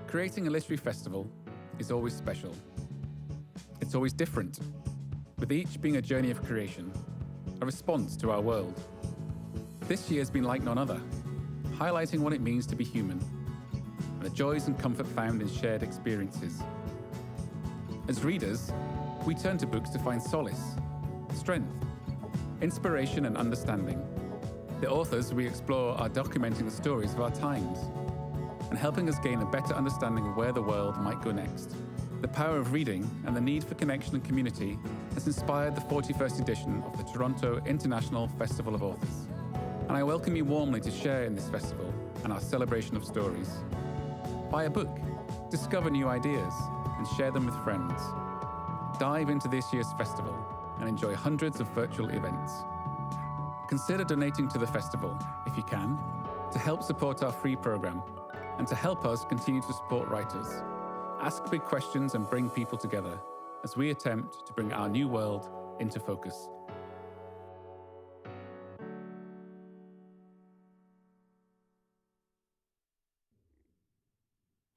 Creating a literary festival is always special. It's always different, with each being a journey of creation, a response to our world. This year has been like none other, highlighting what it means to be human, and the joys and comfort found in shared experiences. As readers, we turn to books to find solace, strength, inspiration and understanding. The authors we explore are documenting the stories of our times, and helping us gain a better understanding of where the world might go next. The power of reading and the need for connection and community has inspired the 41st edition of the Toronto International Festival of Authors. And I welcome you warmly to share in this festival and our celebration of stories. Buy a book, discover new ideas, and share them with friends. Dive into this year's festival and enjoy hundreds of virtual events. Consider donating to the festival, if you can, to help support our free program, and to help us continue to support writers. Ask big questions and bring people together as we attempt to bring our new world into focus.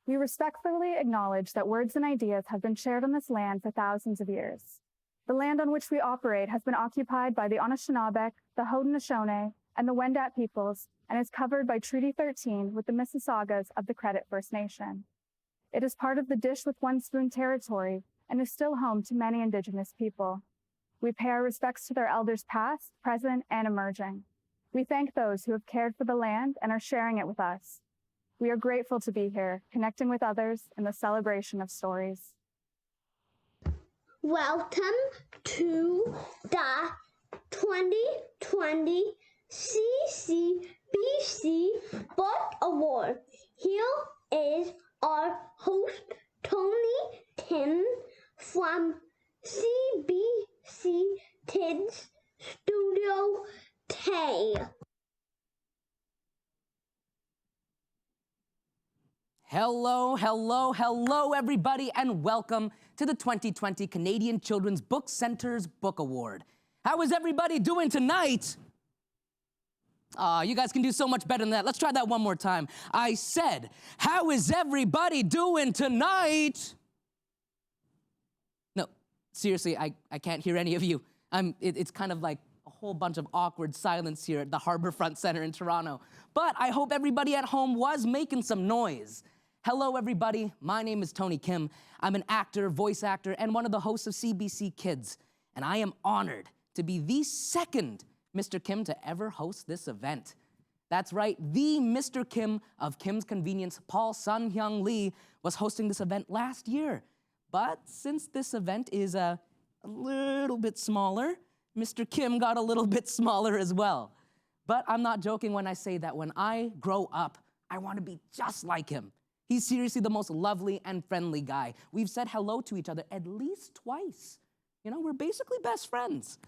We respectfully acknowledge that words and ideas have been shared on this land for thousands of years. The land on which we operate has been occupied by the Anishinaabe, the Haudenosaunee, and the Wendat peoples, and is covered by Treaty 13 with the Mississaugas of the Credit First Nation. It is part of the Dish with One Spoon territory and is still home to many Indigenous people. We pay our respects to their elders past, present, and emerging. We thank those who have cared for the land and are sharing it with us. We are grateful to be here, connecting with others in the celebration of stories. Welcome to the 2020 CCBC Book Awards. Here is our host, Tony Kim, from CBC Kids Studio K. Hello, hello, hello, everybody, and welcome to the 2020 Canadian Children's Book Center's Book Award. How is everybody doing tonight? You guys can do so much better than that. Let's try that one more time. I said, how is everybody doing tonight? No, seriously, I can't hear any of you. It's kind of like a whole bunch of awkward silence here at the Harbourfront Centre in Toronto. But I hope everybody at home was making some noise. Hello, everybody. My name is Tony Kim. I'm an actor, voice actor, and one of the hosts of CBC Kids. And I am honored to be the second Mr. Kim to ever host this event. That's right, the Mr. Kim of Kim's Convenience, Paul Sun-Hyung Lee, was hosting this event last year. But since this event is a little bit smaller, Mr. Kim got a little bit smaller as well. But I'm not joking when I say that when I grow up, I want to be just like him. He's seriously the most lovely and friendly guy. We've said hello to each other at least twice. You know, we're basically best friends.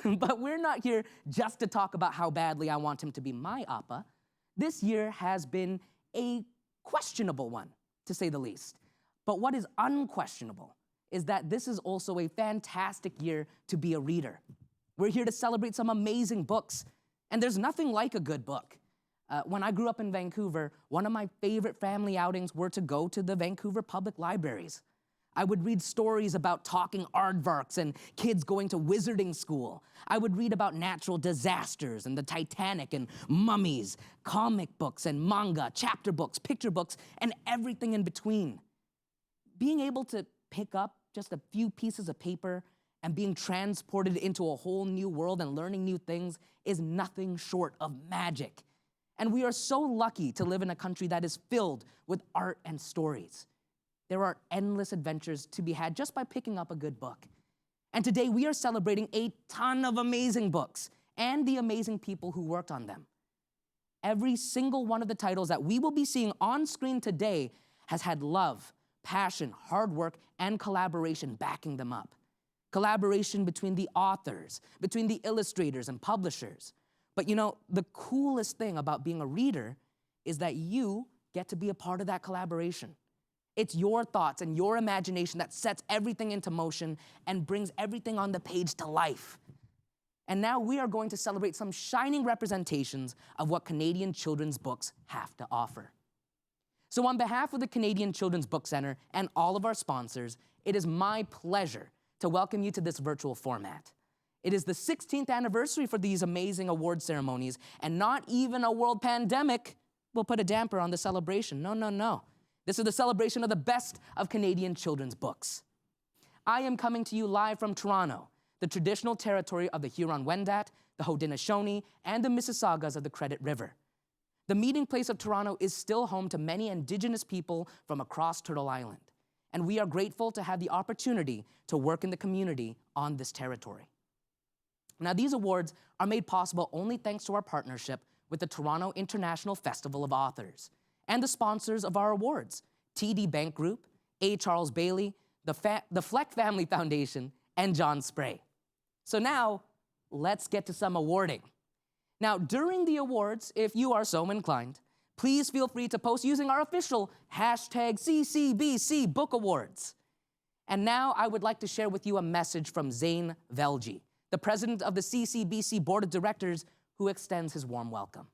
But we're not here just to talk about how badly I want him to be my appa. This year has been a questionable one, to say the least. But what is unquestionable is that this is also a fantastic year to be a reader. We're here to celebrate some amazing books, and there's nothing like a good book. When I grew up in Vancouver, one of my favorite family outings were to go to the Vancouver Public Libraries. I would read stories about talking aardvarks and kids going to wizarding school. I would read about natural disasters and the Titanic and mummies, comic books and manga, chapter books, picture books, and everything in between. Being able to pick up just a few pieces of paper and being transported into a whole new world and learning new things is nothing short of magic. And we are so lucky to live in a country that is filled with art and stories. There are endless adventures to be had just by picking up a good book. And today we are celebrating a ton of amazing books and the amazing people who worked on them. Every single one of the titles that we will be seeing on screen today has had love, passion, hard work, and collaboration backing them up. Collaboration between the authors, between the illustrators and publishers. But you know, the coolest thing about being a reader is that you get to be a part of that collaboration. It's your thoughts and your imagination that sets everything into motion and brings everything on the page to life. And now we are going to celebrate some shining representations of what Canadian children's books have to offer. So on behalf of the Canadian Children's Book Centre and all of our sponsors, it is my pleasure to welcome you to this virtual format. It is the 16th anniversary for these amazing award ceremonies, and not even a world pandemic will put a damper on the celebration. No, no, no. This is the celebration of the best of Canadian children's books. I am coming to you live from Toronto, the traditional territory of the Huron-Wendat, the Haudenosaunee, and the Mississaugas of the Credit River. The meeting place of Toronto is still home to many Indigenous people from across Turtle Island, and we are grateful to have the opportunity to work in the community on this territory. Now, these awards are made possible only thanks to our partnership with the Toronto International Festival of Authors and the sponsors of our awards, TD Bank Group, A. Charles Baillie, the Fleck Family Foundation, and John Spray. So now, let's get to some awarding. Now, during the awards, if you are so inclined, please feel free to post using our official hashtag CCBC Book Awards. And now I would like to share with you a message from Zane Velji, the president of the CCBC Board of Directors, who extends his warm welcome.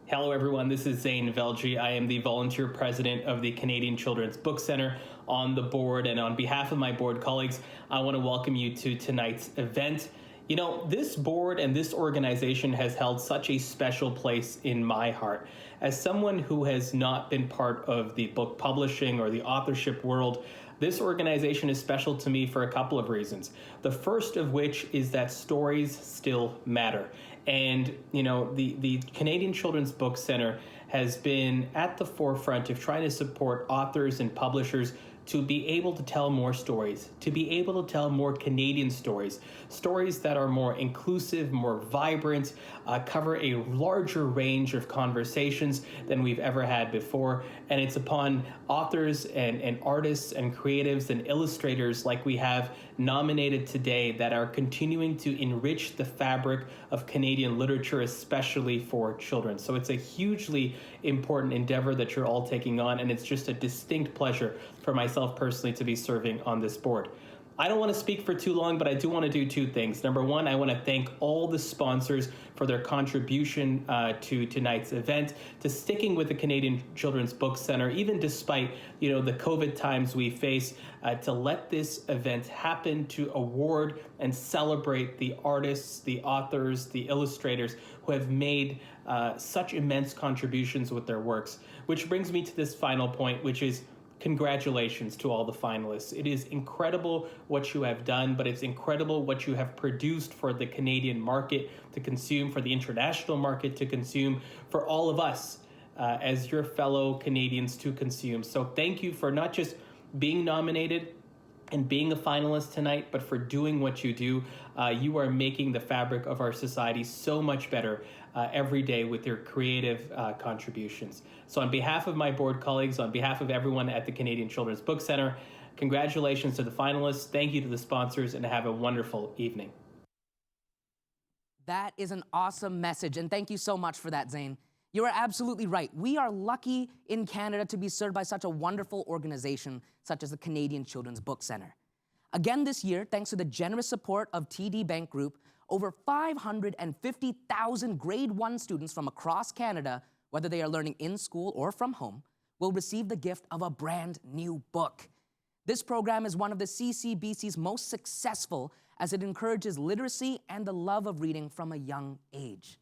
Hello everyone, this is Zane Velji. I am the volunteer president of the Canadian Children's Book Centre on the board, and on behalf of my board colleagues, I want to welcome you to tonight's event. You know, this board and this organization has held such a special place in my heart. As someone who has not been part of the book publishing or the authorship world, this organization is special to me for a couple of reasons. The first of which is that stories still matter. And, you know, the Canadian Children's Book Centre has been at the forefront of trying to support authors and publishers to be able to tell more stories, to be able to tell more Canadian stories, stories that are more inclusive, more vibrant, cover a larger range of conversations than we've ever had before. And it's upon authors and artists and creatives and illustrators like we have nominated today that are continuing to enrich the fabric of Canadian literature, especially for children. So it's a hugely important endeavor that you're all taking on, and it's just a distinct pleasure for myself personally to be serving on this board. I don't want to speak for too long, but I do want to do two things. Number one, I want to thank all the sponsors for their contribution to tonight's event, to sticking with the Canadian Children's Book Centre, even despite, you know, the COVID times we face, to let this event happen, to award and celebrate the artists, the authors, the illustrators who have made such immense contributions with their works. Which brings me to this final point, which is congratulations to all the finalists. It is incredible what you have done, but it's incredible what you have produced for the Canadian market to consume, for the international market to consume, for all of us as your fellow Canadians to consume. So thank you for not just being nominated and being a finalist tonight, but for doing what you do. You are making the fabric of our society so much better every day with your creative contributions. So on behalf of my board colleagues, on behalf of everyone at the Canadian Children's Book Centre, congratulations to the finalists, thank you to the sponsors, and have a wonderful evening. That is an awesome message, and thank you so much for that, Zane. You are absolutely right. We are lucky in Canada to be served by such a wonderful organization such as the Canadian Children's Book Centre. Again this year, thanks to the generous support of TD Bank Group, over 550,000 grade 1 students from across Canada, whether they are learning in school or from home, will receive the gift of a brand new book. This program is one of the CCBC's most successful as it encourages literacy and the love of reading from a young age.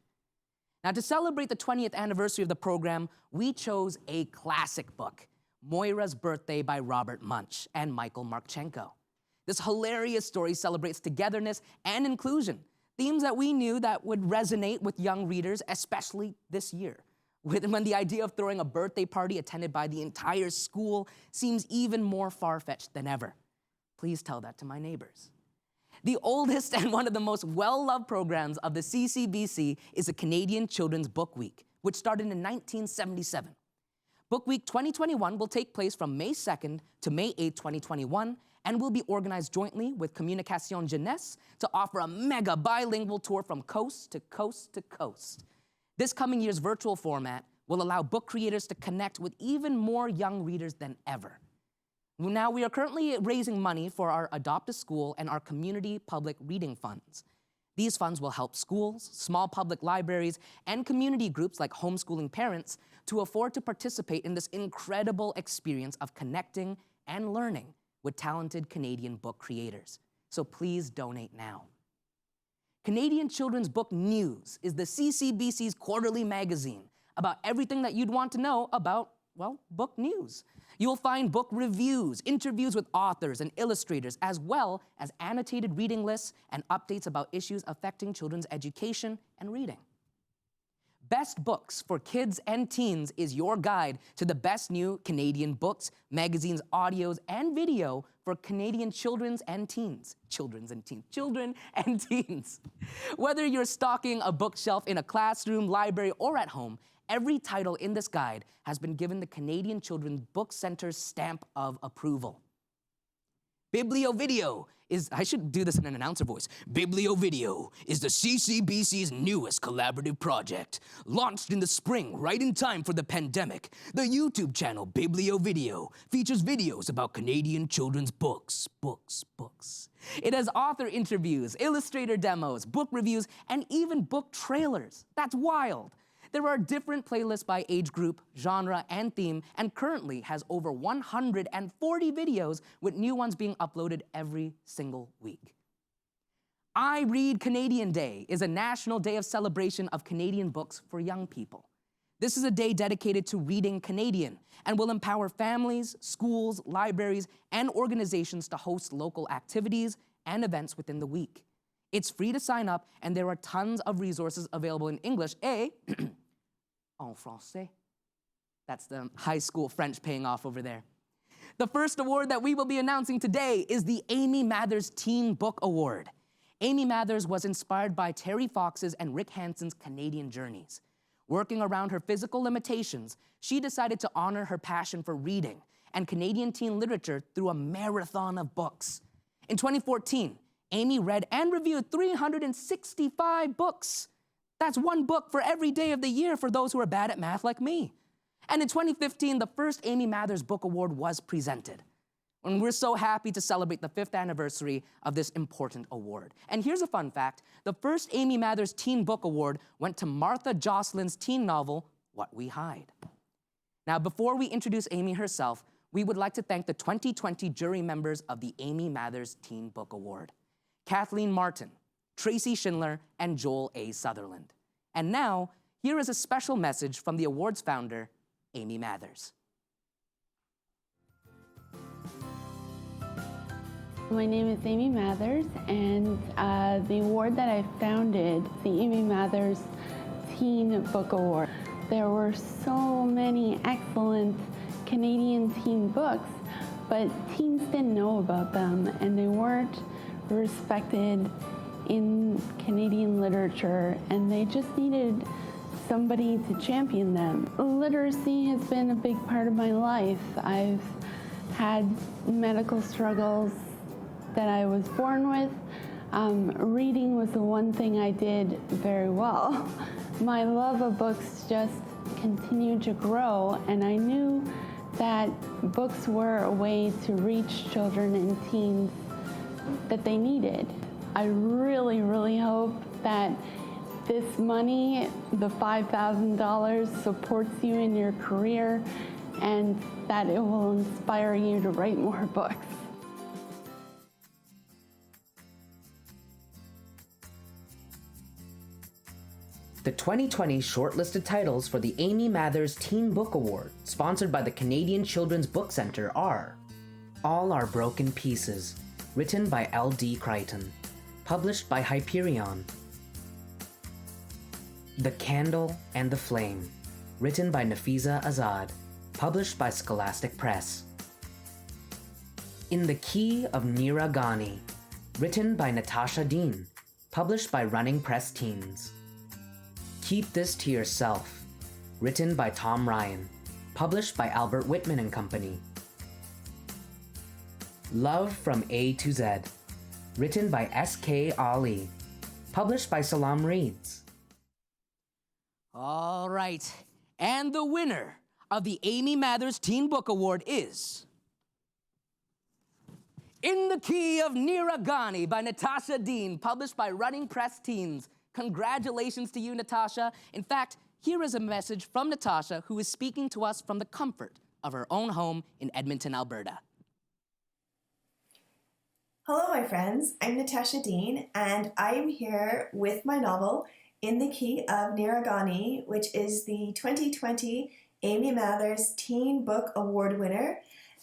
Now, to celebrate the 20th anniversary of the program, we chose a classic book, Moira's Birthday by Robert Munsch and Michael Marchenko. This hilarious story celebrates togetherness and inclusion, themes that we knew that would resonate with young readers, especially this year, when the idea of throwing a birthday party attended by the entire school seems even more far-fetched than ever. Please tell that to my neighbors. The oldest and one of the most well-loved programs of the CCBC is the Canadian Children's Book Week, which started in 1977. Book Week 2021 will take place from May 2nd to May 8th, 2021, and will be organized jointly with Communication Jeunesse to offer a mega bilingual tour from coast to coast to coast. This coming year's virtual format will allow book creators to connect with even more young readers than ever. Now, we are currently raising money for our Adopt a School and our community public reading funds. These funds will help schools, small public libraries, and community groups like homeschooling parents to afford to participate in this incredible experience of connecting and learning with talented Canadian book creators. So please donate now. Canadian Children's Book News is the CCBC's quarterly magazine about everything that you'd want to know about, well, book news. You'll find book reviews, interviews with authors and illustrators, as well as annotated reading lists and updates about issues affecting children's education and reading. Best Books for Kids and Teens is your guide to the best new Canadian books, magazines, audios, and video for Canadian children and teens. Whether you're stocking a bookshelf in a classroom, library, or at home, every title in this guide has been given the Canadian Children's Book Centre's stamp of approval. Biblio-Video is, I should do this in an announcer voice. Biblio-Video is the CCBC's newest collaborative project. Launched in the spring, right in time for the pandemic, the YouTube channel Biblio-Video features videos about Canadian children's books. It has author interviews, illustrator demos, book reviews, and even book trailers. That's wild. There are different playlists by age group, genre, and theme, and currently has over 140 videos with new ones being uploaded every single week. I Read Canadian Day is a national day of celebration of Canadian books for young people. This is a day dedicated to reading Canadian and will empower families, schools, libraries, and organizations to host local activities and events within the week. It's free to sign up, and there are tons of resources available in English et en français. That's the high school French paying off over there. The first award that we will be announcing today is the Amy Mathers Teen Book Award. Amy Mathers was inspired by Terry Fox's and Rick Hansen's Canadian journeys. Working around her physical limitations, she decided to honor her passion for reading and Canadian teen literature through a marathon of books. In 2014, Amy read and reviewed 365 books. That's one book for every day of the year for those who are bad at math like me. And in 2015, the first Amy Mathers Book Award was presented. And we're so happy to celebrate the 5th anniversary of this important award. And here's a fun fact. The first Amy Mathers Teen Book Award went to Martha Jocelyn's teen novel, What We Hide. Now, before we introduce Amy herself, we would like to thank the 2020 jury members of the Amy Mathers Teen Book Award: Kathleen Martin, Tracy Schindler, and Joel A. Sutherland. And now, here is a special message from the award's founder, Amy Mathers. My name is Amy Mathers, and the award that I founded, the Amy Mathers Teen Book Award. There were so many excellent Canadian teen books, but teens didn't know about them, and they weren't respected in Canadian literature, and they just needed somebody to champion them. Literacy has been a big part of my life. I've had medical struggles that I was born with. Reading was the one thing I did very well. My love of books just continued to grow, and I knew that books were a way to reach children and teens that they needed. I really, really hope that this money, the $5,000, supports you in your career, and that it will inspire you to write more books. The 2020 shortlisted titles for the Amy Mathers Teen Book Award, sponsored by the Canadian Children's Book Centre, are All Our Broken Pieces, written by L.D. Crichton, published by Hyperion. The Candle and the Flame, written by Nafisa Azad, published by Scholastic Press. In the Key of Niragani, written by Natasha Dean, published by Running Press Teens. Keep This to Yourself, written by Tom Ryan, published by Albert Whitman and Company. Love from A to Z, written by S.K. Ali, published by Salam Reads. All right, And the winner of the Amy Mathers Teen Book Award is In the Key of Niragani by Natasha Dean, published by Running Press Teens. Congratulations to you, Natasha. In fact, here is a message from Natasha, who is speaking to us from the comfort of her own home in Edmonton, Alberta. Hello, my friends. I'm Natasha Dean, and I am here with my novel, In the Key of Niragani, which is the 2020 Amy Mathers Teen Book Award winner.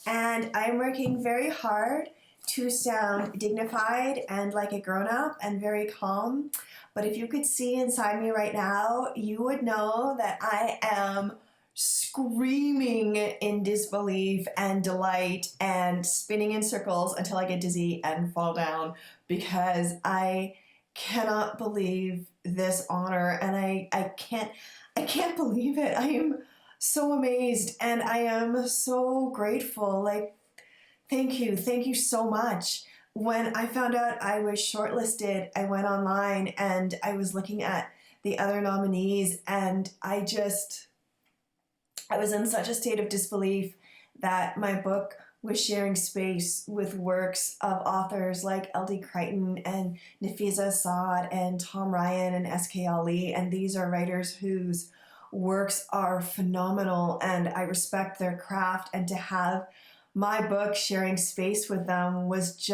And I'm working very hard to sound dignified and like a grown-up and very calm. But if you could see inside me right now, you would know that I am screaming in disbelief and delight and spinning in circles until I get dizzy and fall down, because I cannot believe this honor, and I can't believe it. I am so amazed and I am so grateful. Like, thank you so much. When I found out I was shortlisted, I went online and I was looking at the other nominees, and I was in such a state of disbelief that my book was sharing space with works of authors like L.D. Crichton and Nafisa Saad and Tom Ryan and S.K. Ali, and these are writers whose works are phenomenal, and I respect their craft, and to have my book sharing space with them was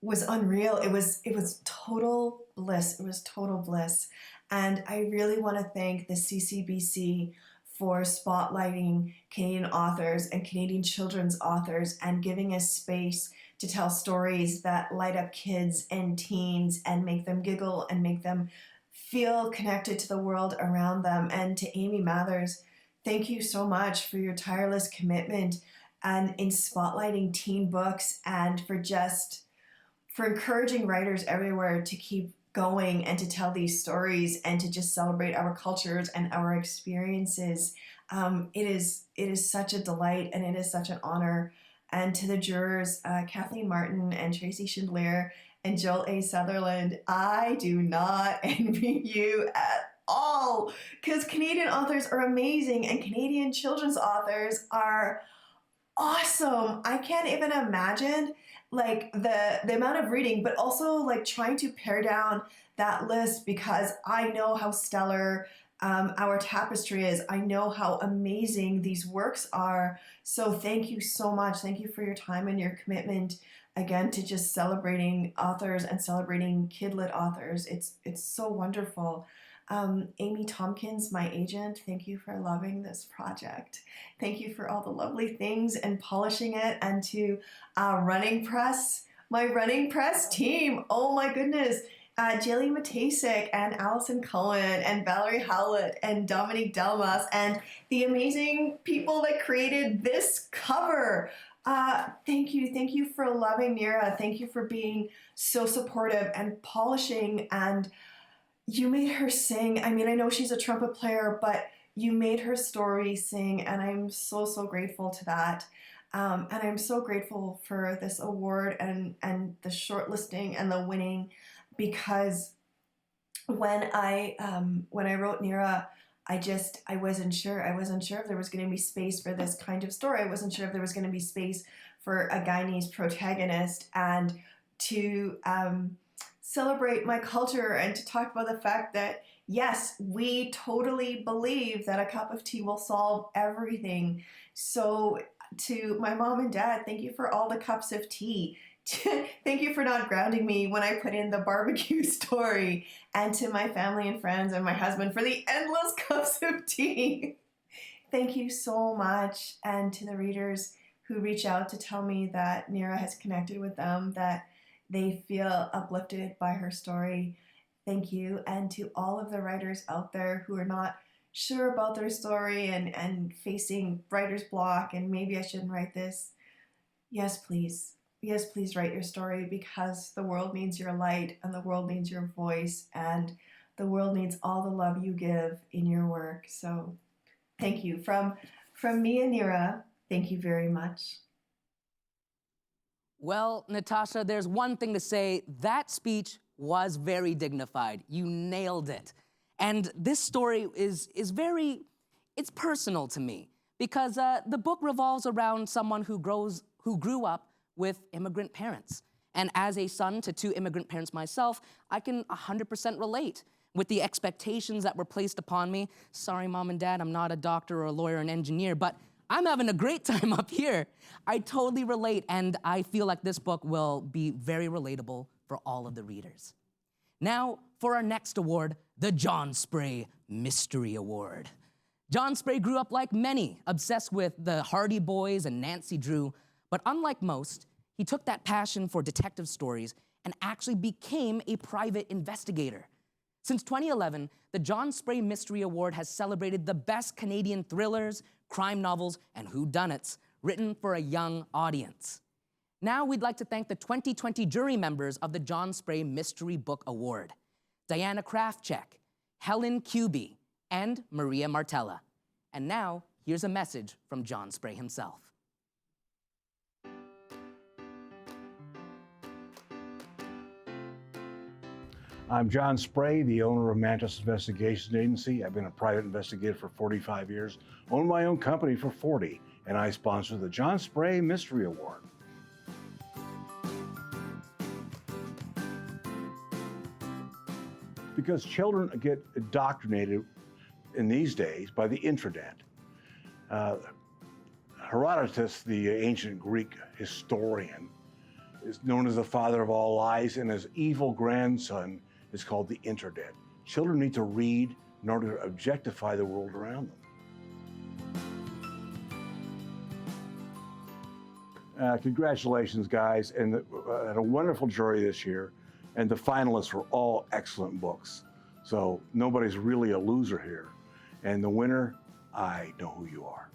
unreal. It was total bliss. It was total bliss. And I really want to thank the CCBC for spotlighting Canadian authors and Canadian children's authors and giving us space to tell stories that light up kids and teens and make them giggle and make them feel connected to the world around them. And to Amy Mathers, thank you so much for your tireless commitment and in spotlighting teen books, and for encouraging writers everywhere to keep going and to tell these stories and to just celebrate our cultures and our experiences. It is such a delight and it is such an honor. And to the jurors, Kathleen Martin and Tracy Chandelier and Joel A. Sutherland, I do not envy you at all, because Canadian authors are amazing and Canadian children's authors are awesome. I can't even imagine like the amount of reading, but also like trying to pare down that list, because I know how stellar our tapestry is. I know how amazing these works are. So thank you so much. Thank you for your time and your commitment, again, to just celebrating authors and celebrating kid-lit authors. It's so wonderful. Amy Tompkins, my agent, thank you for loving this project. Thank you for all the lovely things and polishing it. And to Running Press, my Running Press team, oh my goodness, Jilly Matasik and Allison Cohen and Valerie Howlett and Dominique Delmas and the amazing people that created this cover. Thank you for loving Nira. Thank you for being so supportive and polishing, and you made her sing. I mean, I know she's a trumpet player, but you made her story sing, and I'm so grateful to that. And I'm so grateful for this award and the shortlisting and the winning, because when I wrote Nira, I wasn't sure. I wasn't sure if there was going to be space for this kind of story. I wasn't sure if there was going to be space for a Guyanese protagonist, and to celebrate my culture and to talk about the fact that, yes, we totally believe that a cup of tea will solve everything. So to my mom and dad, thank you for all the cups of tea. Thank you for not grounding me when I put in the barbecue story. And to my family and friends and my husband for the endless cups of tea. Thank you so much. And to the readers who reach out to tell me that Nira has connected with them, that they feel uplifted by her story, thank you. And to all of the writers out there who are not sure about their story and facing writer's block and maybe I shouldn't write this, yes, please. Yes, please write your story, because the world needs your light and the world needs your voice and the world needs all the love you give in your work. So thank you. From me and Nira, thank you very much. Well, Natasha, there's one thing to say. That speech was very dignified. You nailed it. And this story is it's personal to me because the book revolves around someone who grew up with immigrant parents. And as a son to 2 immigrant parents myself, I can 100% relate with the expectations that were placed upon me. Sorry, Mom and Dad, I'm not a doctor or a lawyer or an engineer, but I'm having a great time up here. I totally relate, and I feel like this book will be very relatable for all of the readers. Now, for our next award, the John Spray Mystery Award. John Spray grew up like many, obsessed with the Hardy Boys and Nancy Drew, but unlike most, he took that passion for detective stories and actually became a private investigator. Since 2011, the John Spray Mystery Award has celebrated the best Canadian thrillers, crime novels, and whodunits written for a young audience. Now we'd like to thank the 2020 jury members of the John Spray Mystery Book Award: Diana Krafchek, Helen Kuby, and Maria Martella. And now, here's a message from John Spray himself. I'm John Spray, the owner of Mantis Investigation Agency. I've been a private investigator for 45 years, owned my own company for 40, and I sponsor the John Spray Mystery Award. Because children get indoctrinated in these days by the intranet. Herodotus, the ancient Greek historian, is known as the father of all lies, and his evil grandson is called the internet. Children need to read in order to objectify the world around them. Congratulations, guys, and had a wonderful jury this year, and the finalists were all excellent books. So nobody's really a loser here. And the winner, I know who you are.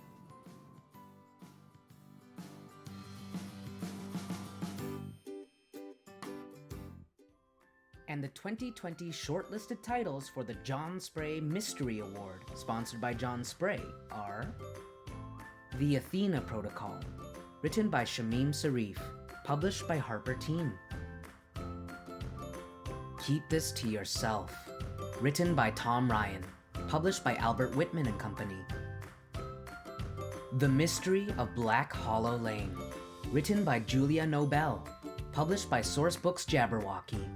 And the 2020 shortlisted titles for the John Spray Mystery Award, sponsored by John Spray, are The Athena Protocol, written by Shamim Sarif, published by Harper Teen. Keep This to Yourself, written by Tom Ryan, published by Albert Whitman and Company. The Mystery of Black Hollow Lane, written by Julia Nobel, published by Sourcebooks Jabberwocky.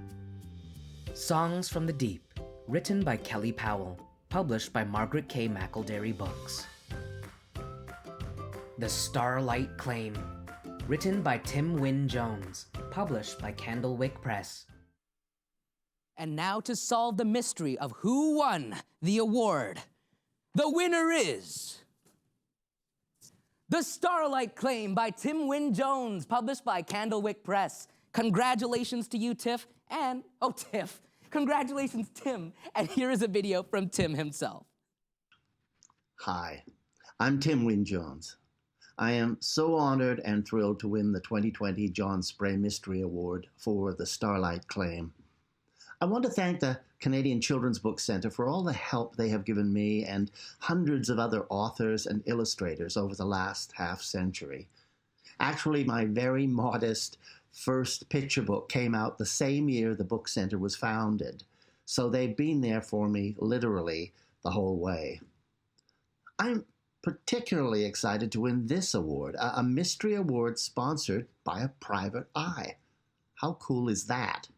Songs from the Deep, written by Kelly Powell, published by Margaret K. McElderry Books. The Starlight Claim, written by Tim Wynne Jones, published by Candlewick Press. And now to solve the mystery of who won the award. The winner is The Starlight Claim by Tim Wynne Jones, published by Candlewick Press. Congratulations to you, Tiff, and, oh, Tiff, congratulations, Tim. And here is a video from Tim himself. Hi, I'm Tim Wynne Jones. I am so honored and thrilled to win the 2020 John Spray Mystery Award for The Starlight Claim. I want to thank the Canadian Children's Book Centre for all the help they have given me and hundreds of other authors and illustrators over the last half-century. Actually, my very modest first picture book came out the same year the book centre was founded, so they've been there for me literally the whole way. I'm particularly excited to win this award, a mystery award sponsored by a private eye. How cool is that?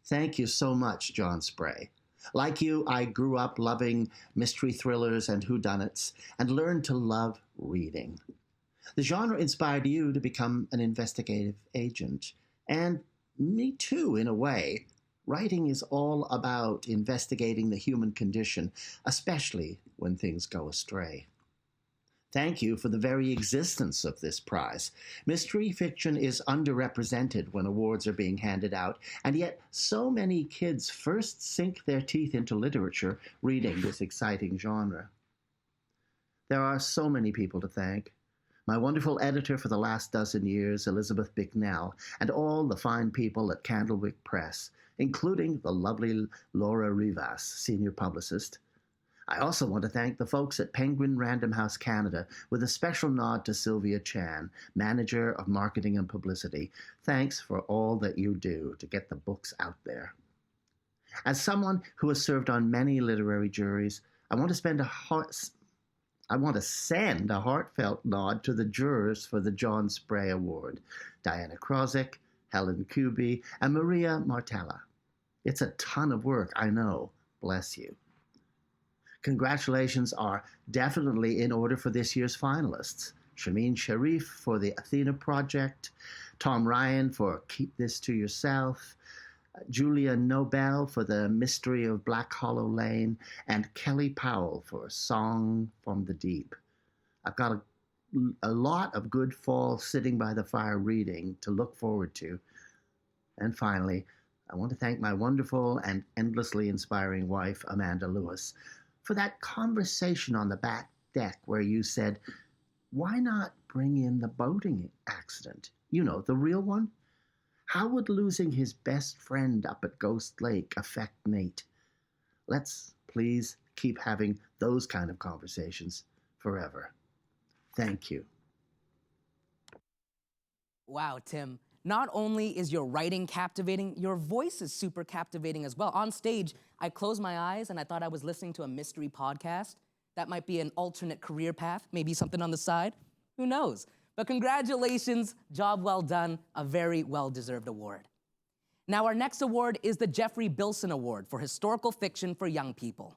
Thank you so much, John Spray. Like you, I grew up loving mystery thrillers and whodunits and learned to love reading. The genre inspired you to become an investigative agent, and me too, in a way. Writing is all about investigating the human condition, especially when things go astray. Thank you for the very existence of this prize. Mystery fiction is underrepresented when awards are being handed out, and yet so many kids first sink their teeth into literature reading this exciting genre. There are so many people to thank. My wonderful editor for the last dozen years, Elizabeth Bicknell, and all the fine people at Candlewick Press, including the lovely Laura Rivas, senior publicist. I also want to thank the folks at Penguin Random House Canada, with a special nod to Sylvia Chan, Manager of Marketing and Publicity. Thanks for all that you do to get the books out there. As someone who has served on many literary juries, I want to send a heartfelt nod to the jurors for the John Spray Award, Diana Krozik, Helen Kuby, and Maria Martella. It's a ton of work, I know. Bless you. Congratulations are definitely in order for this year's finalists. Shameen Sharif for the Athena Project, Tom Ryan for Keep This to Yourself, Julia Nobel for The Mystery of Black Hollow Lane, and Kelly Powell for Song from the Deep. I've got a lot of good fall sitting by the fire reading to look forward to. And finally, I want to thank my wonderful and endlessly inspiring wife, Amanda Lewis, for that conversation on the back deck where you said, why not bring in the boating accident? You know, the real one? How would losing his best friend up at Ghost Lake affect Nate? Let's please keep having those kind of conversations forever. Thank you. Wow, Tim. Not only is your writing captivating, your voice is super captivating as well. On stage, I closed my eyes and I thought I was listening to a mystery podcast. That might be an alternate career path, maybe something on the side. Who knows? But congratulations, job well done, a very well-deserved award. Now, our next award is the Geoffrey Bilson Award for Historical Fiction for Young People.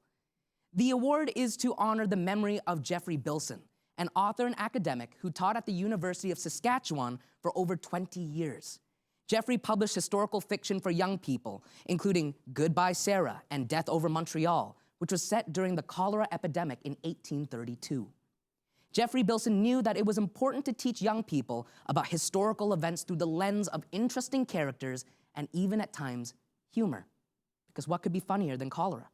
The award is to honor the memory of Geoffrey Bilson, an author and academic who taught at the University of Saskatchewan for over 20 years. Geoffrey published historical fiction for young people, including Goodbye Sarah and Death Over Montreal, which was set during the cholera epidemic in 1832. Geoffrey Bilson knew that it was important to teach young people about historical events through the lens of interesting characters and even at times humor. Because what could be funnier than cholera?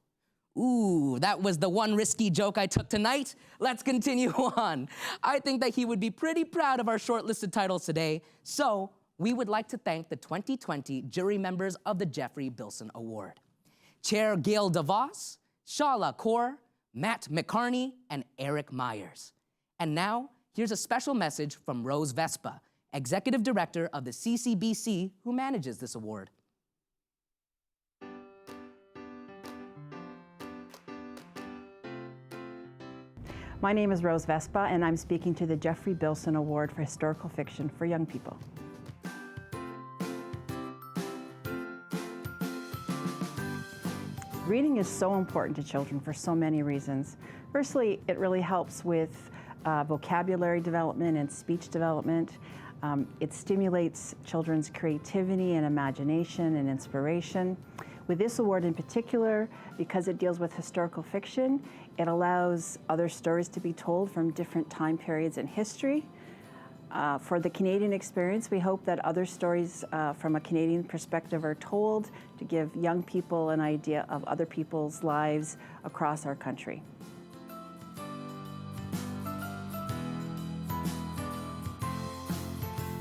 Ooh, that was the one risky joke I took tonight. Let's continue on. I think that he would be pretty proud of our shortlisted titles today. So we would like to thank the 2020 jury members of the Geoffrey Bilson Award. Chair Gail DeVos, Shala Kaur, Matt McCarney, and Eric Myers. And now, here's a special message from Rose Vespa, Executive Director of the CCBC, who manages this award. My name is Rose Vespa, and I'm speaking to the Geoffrey Bilson Award for Historical Fiction for Young People. Reading is so important to children for so many reasons. Firstly, it really helps with vocabulary development and speech development. It stimulates children's creativity and imagination and inspiration. With this award in particular, because it deals with historical fiction, it allows other stories to be told from different time periods in history. For the Canadian experience, we hope that other stories from a Canadian perspective are told to give young people an idea of other people's lives across our country.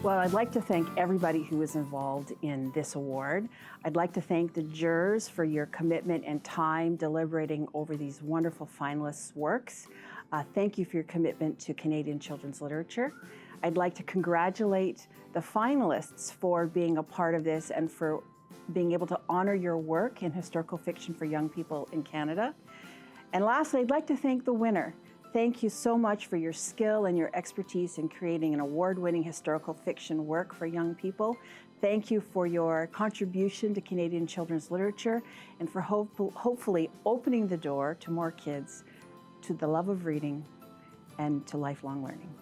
Well, I'd like to thank everybody who was involved in this award. I'd like to thank the jurors for your commitment and time deliberating over these wonderful finalists' works. Thank you for your commitment to Canadian children's literature. I'd like to congratulate the finalists for being a part of this and for being able to honor your work in historical fiction for young people in Canada. And lastly, I'd like to thank the winner. Thank you so much for your skill and your expertise in creating an award-winning historical fiction work for young people. Thank you for your contribution to Canadian children's literature and for hopefully opening the door to more kids to the love of reading and to lifelong learning.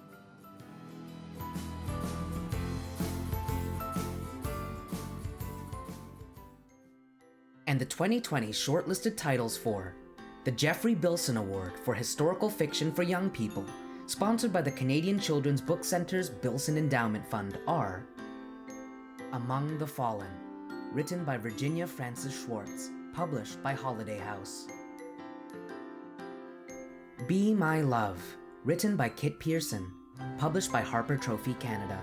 And the 2020 shortlisted titles for the Geoffrey Bilson Award for Historical Fiction for Young People, sponsored by the Canadian Children's Book Centre's Bilson Endowment Fund, are Among the Fallen, written by Virginia Frances Schwartz, published by Holiday House. Be My Love, written by Kit Pearson, published by Harper Trophy Canada.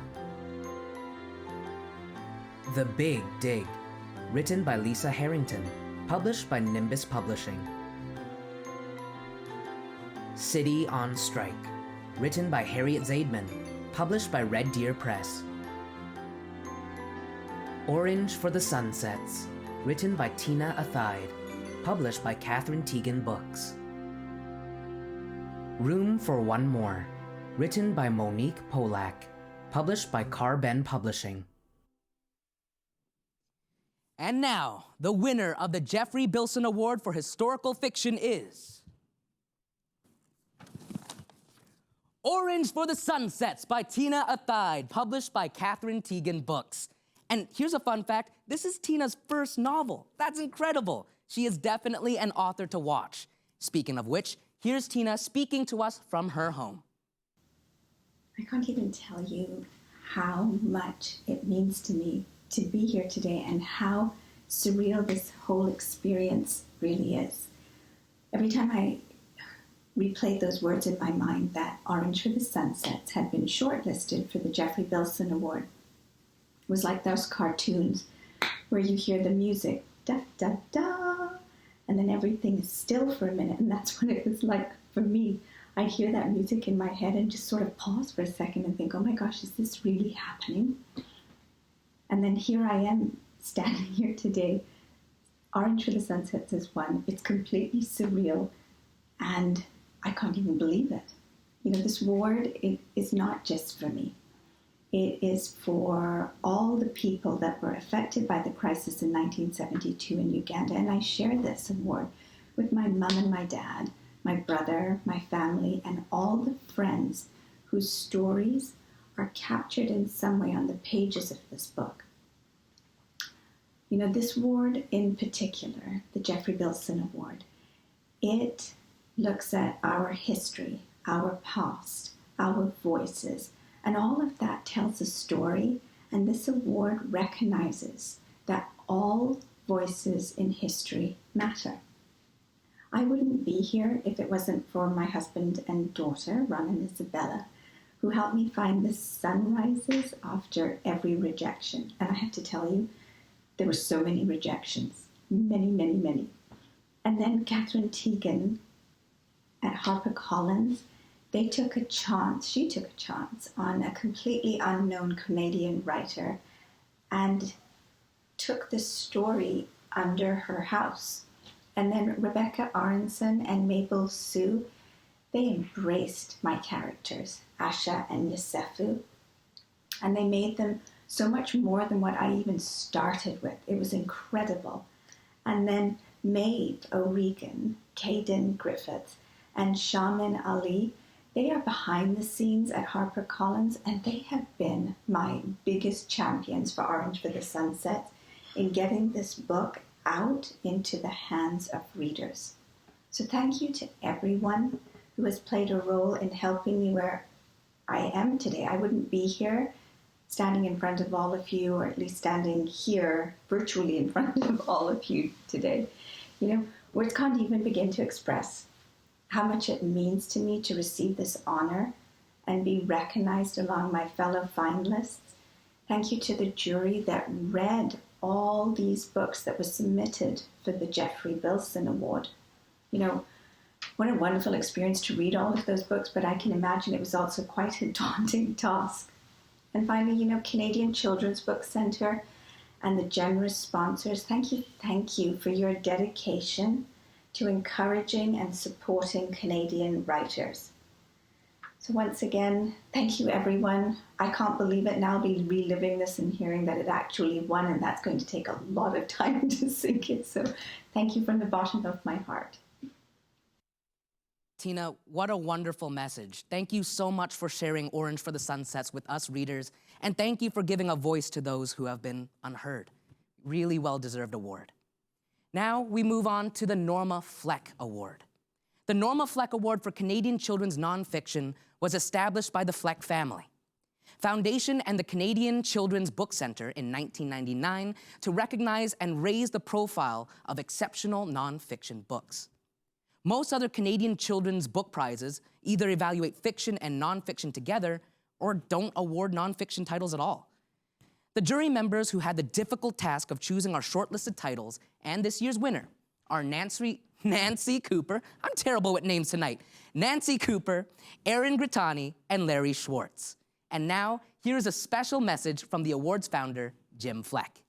The Big Dig, written by Lisa Harrington, published by Nimbus Publishing. City on Strike, written by Harriet Zaidman, published by Red Deer Press. Orange for the Sunsets, written by Tina Athaide, published by Catherine Teagan Books. Room for One More, written by Monique Polak, published by Car-Ben Publishing. And now, the winner of the Geoffrey Bilson Award for Historical Fiction is Orange for the Sunsets by Tina Athaide, published by Catherine Teagan Books. And here's a fun fact, this is Tina's first novel. That's incredible. She is definitely an author to watch. Speaking of which, here's Tina speaking to us from her home. I can't even tell you how much it means to me to be here today and how surreal this whole experience really is. Every time I replayed those words in my mind that Orange for the Sunsets had been shortlisted for the Geoffrey Bilson Award, it was like those cartoons where you hear the music, da da da, and then everything is still for a minute, and that's what it was like for me. I'd hear that music in my head and just sort of pause for a second and think, oh my gosh, is this really happening? And then here I am, standing here today. Orange for the Sunsets has won. It's completely surreal, and I can't even believe it. You know, this award is not just for me. It is for all the people that were affected by the crisis in 1972 in Uganda, and I share this award with my mom and my dad, my brother, my family, and all the friends whose stories are captured in some way on the pages of this book. You know, this award in particular, the Geoffrey Bilson Award, it looks at our history, our past, our voices, and all of that tells a story, and this award recognizes that all voices in history matter. I wouldn't be here if it wasn't for my husband and daughter, Ron and Isabella, who helped me find the sunrises after every rejection. And I have to tell you, there were so many rejections, many, many, many. And then Catherine Teagan at HarperCollins, she took a chance on a completely unknown Canadian writer and took the story under her house. And then Rebecca Aronson and Mabel Sue, they embraced my characters, Asha and Yosefu, and they made them so much more than what I even started with. It was incredible. And then Maeve O'Regan, Caden Griffith, and Shaman Ali, they are behind the scenes at HarperCollins, and they have been my biggest champions for Orange for the Sunset in getting this book out into the hands of readers. So thank you to everyone who has played a role in helping me where I am today. I wouldn't be here standing in front of all of you, or at least standing here virtually in front of all of you today. You know, words can't even begin to express how much it means to me to receive this honor and be recognized among my fellow finalists. Thank you to the jury that read all these books that were submitted for the Geoffrey Bilson Award. You know, what a wonderful experience to read all of those books, but I can imagine it was also quite a daunting task. And finally, you know, Canadian Children's Book Centre and the generous sponsors, thank you for your dedication to encouraging and supporting Canadian writers. So once again, thank you everyone. I can't believe it now, be reliving this and hearing that it actually won, and that's going to take a lot of time to sink in. So thank you from the bottom of my heart. Tina, what a wonderful message. Thank you so much for sharing Orange for the Sunsets with us readers, and thank you for giving a voice to those who have been unheard. Really well-deserved award. Now we move on to the Norma Fleck Award. The Norma Fleck Award for Canadian Children's Nonfiction was established by the Fleck family Foundation and the Canadian Children's Book Centre in 1999 to recognize and raise the profile of exceptional nonfiction books. Most other Canadian children's book prizes either evaluate fiction and nonfiction together or don't award nonfiction titles at all. The jury members who had the difficult task of choosing our shortlisted titles and this year's winner are Nancy Cooper, I'm terrible with names tonight, Nancy Cooper, Erin Grittani, and Larry Schwartz. And now, here is a special message from the award's founder, Jim Fleck.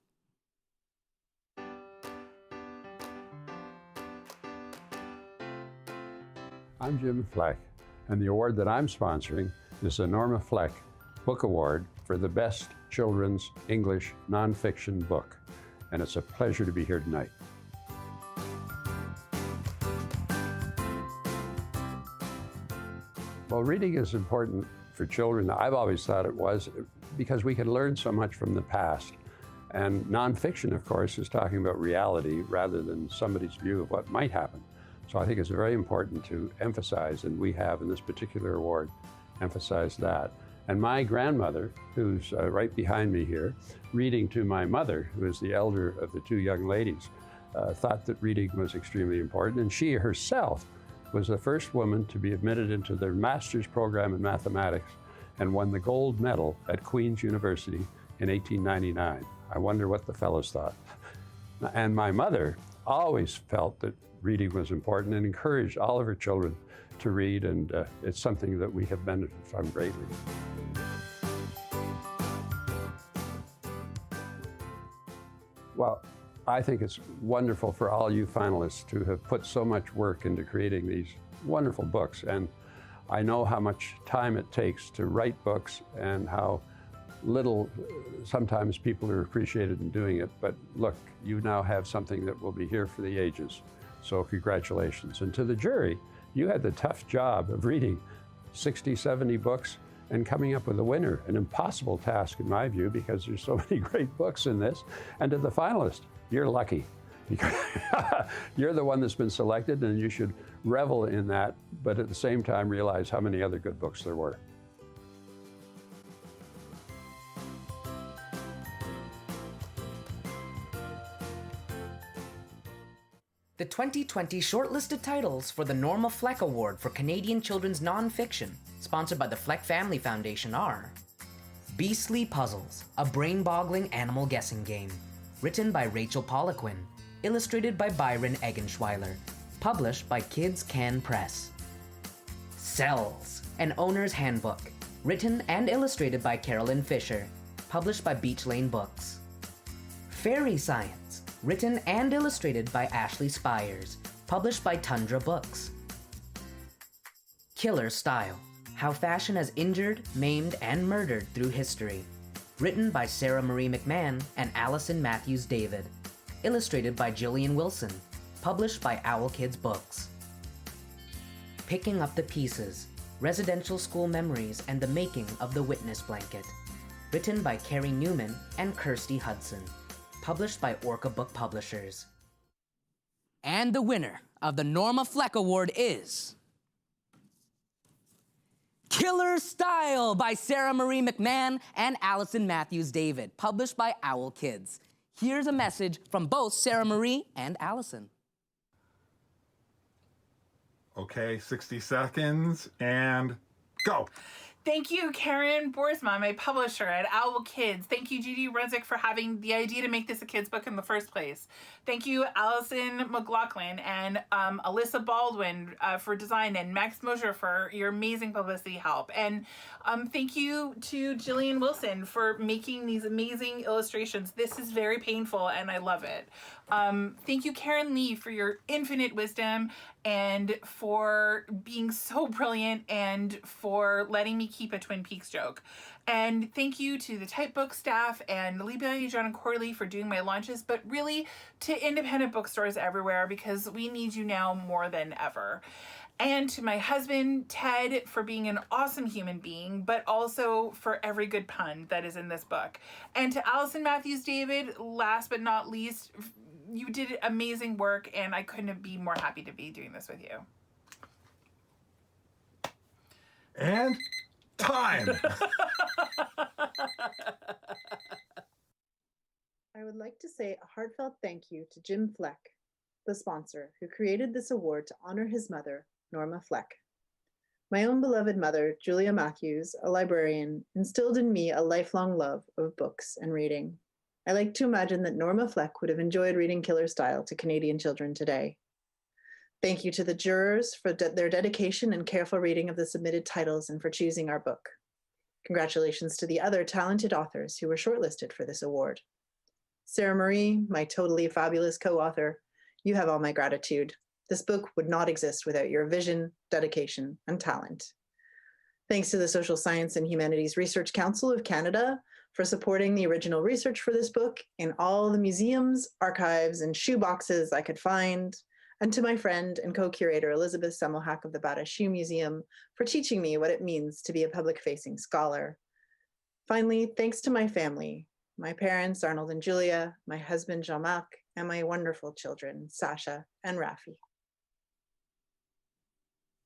I'm Jim Fleck, and the award that I'm sponsoring is the Norma Fleck Book Award for the Best Children's English Nonfiction Book. And it's a pleasure to be here tonight. Well, reading is important for children. I've always thought it was because we can learn so much from the past. And nonfiction, of course, is talking about reality rather than somebody's view of what might happen. So I think it's very important to emphasize, and we have in this particular award emphasized that. And my grandmother, who's right behind me here, reading to my mother, who is the elder of the two young ladies, thought that reading was extremely important. And she herself was the first woman to be admitted into their master's program in mathematics and won the gold medal at Queen's University in 1899. I wonder what the fellows thought. And my mother always felt that reading was important and encouraged all of her children to read, and it's something that we have benefited from greatly. Well, I think it's wonderful for all you finalists to have put so much work into creating these wonderful books, and I know how much time it takes to write books and how little sometimes people are appreciated in doing it, but look, you now have something that will be here for the ages, so congratulations. And to the jury, you had the tough job of reading 60, 70 books and coming up with a winner, an impossible task in my view because there's so many great books in this. And to the finalist, you're lucky. You're the one that's been selected and you should revel in that, but at the same time realize how many other good books there were. The 2020 shortlisted titles for the Norma Fleck Award for Canadian Children's Nonfiction, sponsored by the Fleck Family Foundation, are Beastly Puzzles, a brain-boggling animal guessing game, written by Rachel Poliquin, illustrated by Byron Eggenschweiler, published by Kids Can Press. Cells, an owner's handbook, written and illustrated by Carolyn Fisher, published by Beach Lane Books. Fairy Science, written and illustrated by Ashley Spires, published by Tundra Books. Killer Style, How Fashion Has Injured, Maimed, and Murdered Through History, written by Sarah Marie McMahon and Allison Matthews David, illustrated by Jillian Wilson, published by Owl Kids Books. Picking Up the Pieces, Residential School Memories and the Making of the Witness Blanket, written by Carrie Newman and Kirsty Hudson, published by Orca Book Publishers. And the winner of the Norma Fleck Award is Killer Style by Sarah Marie McMahon and Allison Matthews David, published by Owl Kids. Here's a message from both Sarah Marie and Allison. Okay, 60 seconds and go. Thank you, Karen Boersma, my publisher at Owl Kids. Thank you, Judy Rudzik, for having the idea to make this a kid's book in the first place. Thank you, Allison McLaughlin and Alyssa Baldwin for design, and Max Mosher for your amazing publicity help. And thank you to Jillian Wilson for making these amazing illustrations. This is very painful, and I love it. Thank you, Karen Lee, for your infinite wisdom and for being so brilliant and for letting me keep a Twin Peaks joke. And thank you to the Typebook staff and Libya, John, and Corley for doing my launches, but really to independent bookstores everywhere, because we need you now more than ever. And to my husband, Ted, for being an awesome human being, but also for every good pun that is in this book. And to Allison Matthews David, last but not least, you did amazing work, and I couldn't be more happy to be doing this with you. And time! I would like to say a heartfelt thank you to Jim Fleck, the sponsor, who created this award to honor his mother, Norma Fleck. My own beloved mother, Julia Matthews, a librarian, instilled in me a lifelong love of books and reading. I like to imagine that Norma Fleck would have enjoyed reading Killer Style to Canadian children today. Thank you to the jurors for their dedication and careful reading of the submitted titles and for choosing our book. Congratulations to the other talented authors who were shortlisted for this award. Sarah Marie, my totally fabulous co-author, you have all my gratitude. This book would not exist without your vision, dedication, and talent. Thanks to the Social Science and Humanities Research Council of Canada for supporting the original research for this book in all the museums, archives, and shoeboxes I could find, and to my friend and co-curator Elizabeth Semmelhack of the Bata Shoe Museum for teaching me what it means to be a public-facing scholar. Finally, thanks to my family, my parents, Arnold and Julia, my husband, Jean-Marc, and my wonderful children, Sasha and Rafi.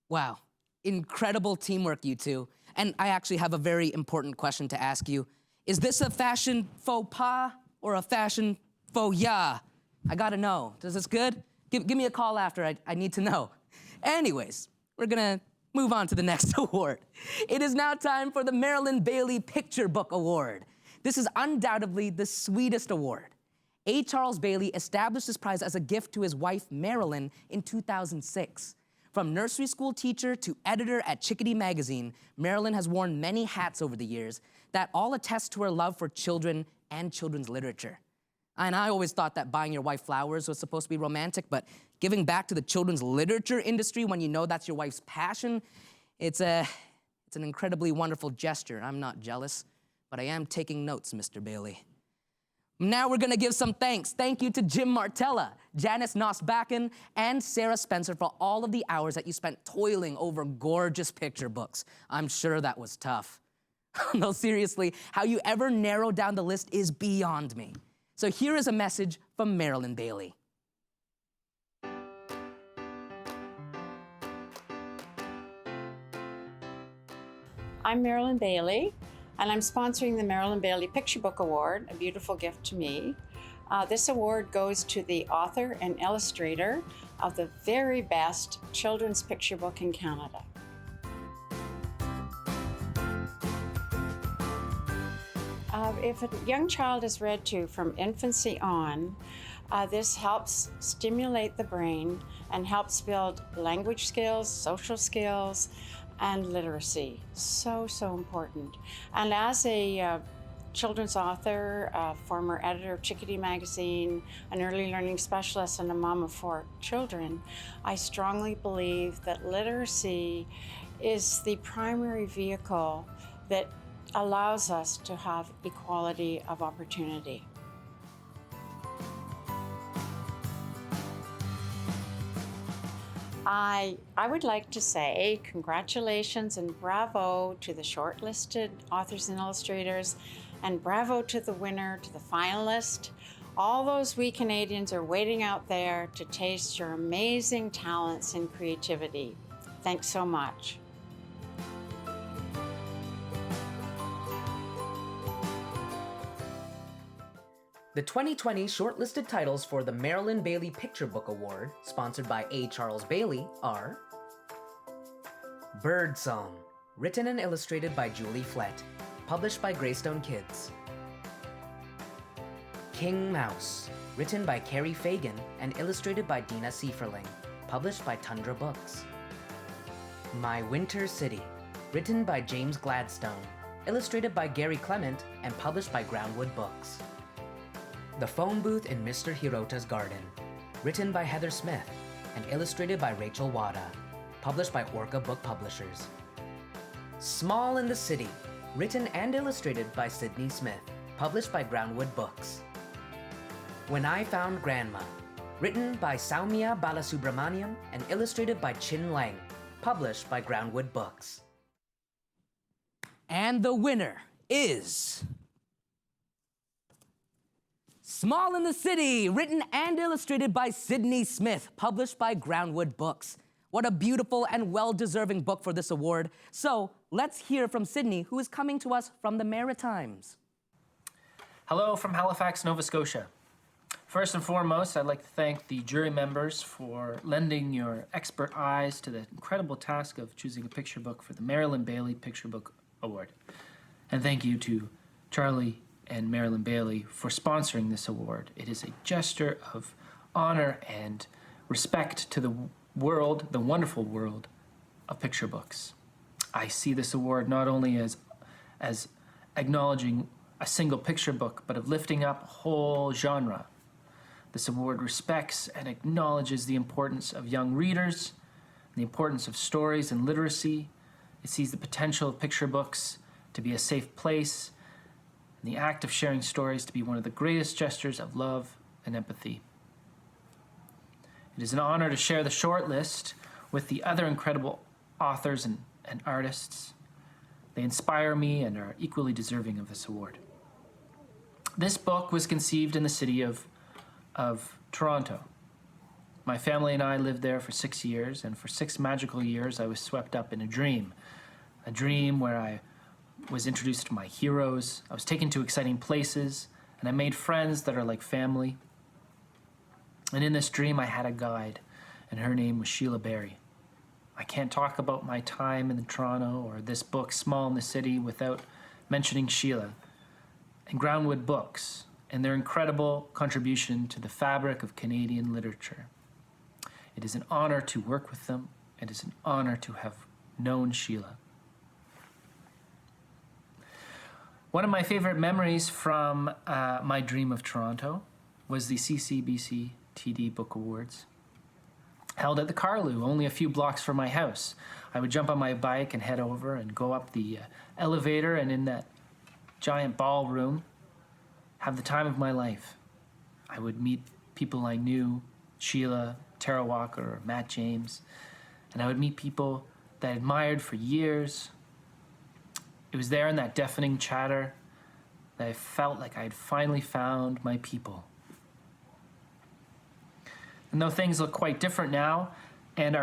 Wow, incredible teamwork, you two. And I actually have a very important question to ask you. Is this a fashion faux pas or a fashion faux ya? I gotta know. Is this good? Give me a call after, I need to know. Anyways, we're gonna move on to the next award. It is now time for the Marilyn Baillie Picture Book Award. This is undoubtedly the sweetest award. A. Charles Baillie established this prize as a gift to his wife, Marilyn, in 2006. From nursery school teacher to editor at Chickadee Magazine, Marilyn has worn many hats over the years that all attest to her love for children and children's literature. And I always thought that buying your wife flowers was supposed to be romantic, but giving back to the children's literature industry when you know that's your wife's passion, it's an incredibly wonderful gesture. I'm not jealous, but I am taking notes, Mr. Baillie. Now we're gonna give some thanks. Thank you to Jim Martella, Janice Nosbacken, and Sarah Spencer for all of the hours that you spent toiling over gorgeous picture books. I'm sure that was tough. No, seriously, how you ever narrow down the list is beyond me. So here is a message from Marilyn Baillie. I'm Marilyn Baillie, and I'm sponsoring the Marilyn Baillie Picture Book Award, a beautiful gift to me. This award goes to the author and illustrator of the very best children's picture book in Canada. If a young child is read to from infancy on, this helps stimulate the brain and helps build language skills, social skills, and literacy. So, so important. And as a children's author, a former editor of Chickadee Magazine, an early learning specialist, and a mom of 4 children, I strongly believe that literacy is the primary vehicle that allows us to have equality of opportunity. I would like to say congratulations and bravo to the shortlisted authors and illustrators, and bravo to the winner, to the finalist. All those wee Canadians are waiting out there to taste your amazing talents and creativity. Thanks so much. The 2020 shortlisted titles for the Marilyn Baillie Picture Book Award, sponsored by A. Charles Baillie, are Birdsong, written and illustrated by Julie Flett, published by Greystone Kids. King Mouse, written by Carrie Fagan and illustrated by Dina Sieferling, published by Tundra Books. My Winter City, written by James Gladstone, illustrated by Gary Clement and published by Groundwood Books. The Phone Booth in Mr. Hirota's Garden, written by Heather Smith and illustrated by Rachel Wada, published by Orca Book Publishers. Small in the City, written and illustrated by Sydney Smith, published by Groundwood Books. When I Found Grandma, written by Saumya Balasubramaniam and illustrated by Chin Lang, published by Groundwood Books. And the winner is Small in the City, written and illustrated by Sydney Smith, published by Groundwood Books. What a beautiful and well-deserving book for this award. So let's hear from Sydney, who is coming to us from the Maritimes. Hello from Halifax, Nova Scotia. First and foremost, I'd like to thank the jury members for lending your expert eyes to the incredible task of choosing a picture book for the Marilyn Baillie Picture Book Award. And thank you to Charlie and Marilyn Baillie for sponsoring this award. It is a gesture of honor and respect to the world, the wonderful world of picture books. I see this award not only as acknowledging a single picture book, but of lifting up a whole genre. This award respects and acknowledges the importance of young readers, the importance of stories and literacy. It sees the potential of picture books to be a safe place, and the act of sharing stories to be one of the greatest gestures of love and empathy. It is an honor to share the shortlist with the other incredible authors and artists. They inspire me and are equally deserving of this award. This book was conceived in the city of Toronto. My family and I lived there for 6 years, and for 6 magical years I was swept up in a dream where I was introduced to my heroes, I was taken to exciting places, and I made friends that are like family. And in this dream I had a guide, and her name was Sheila Berry. I can't talk about my time in Toronto or this book, Small in the City, without mentioning Sheila and Groundwood Books and their incredible contribution to the fabric of Canadian literature. It is an honor to work with them. It is an honor to have known Sheila. One of my favorite memories from my dream of Toronto was the CCBC TD Book Awards, held at the Carlew, only a few blocks from my house. I would jump on my bike and head over and go up the elevator, and in that giant ballroom, have the time of my life. I would meet people I knew, Sheila, Tara Walker, or Matt James, and I would meet people that I admired for years. It was there in that deafening chatter that I felt like I had finally found my people. And though things look quite different now, and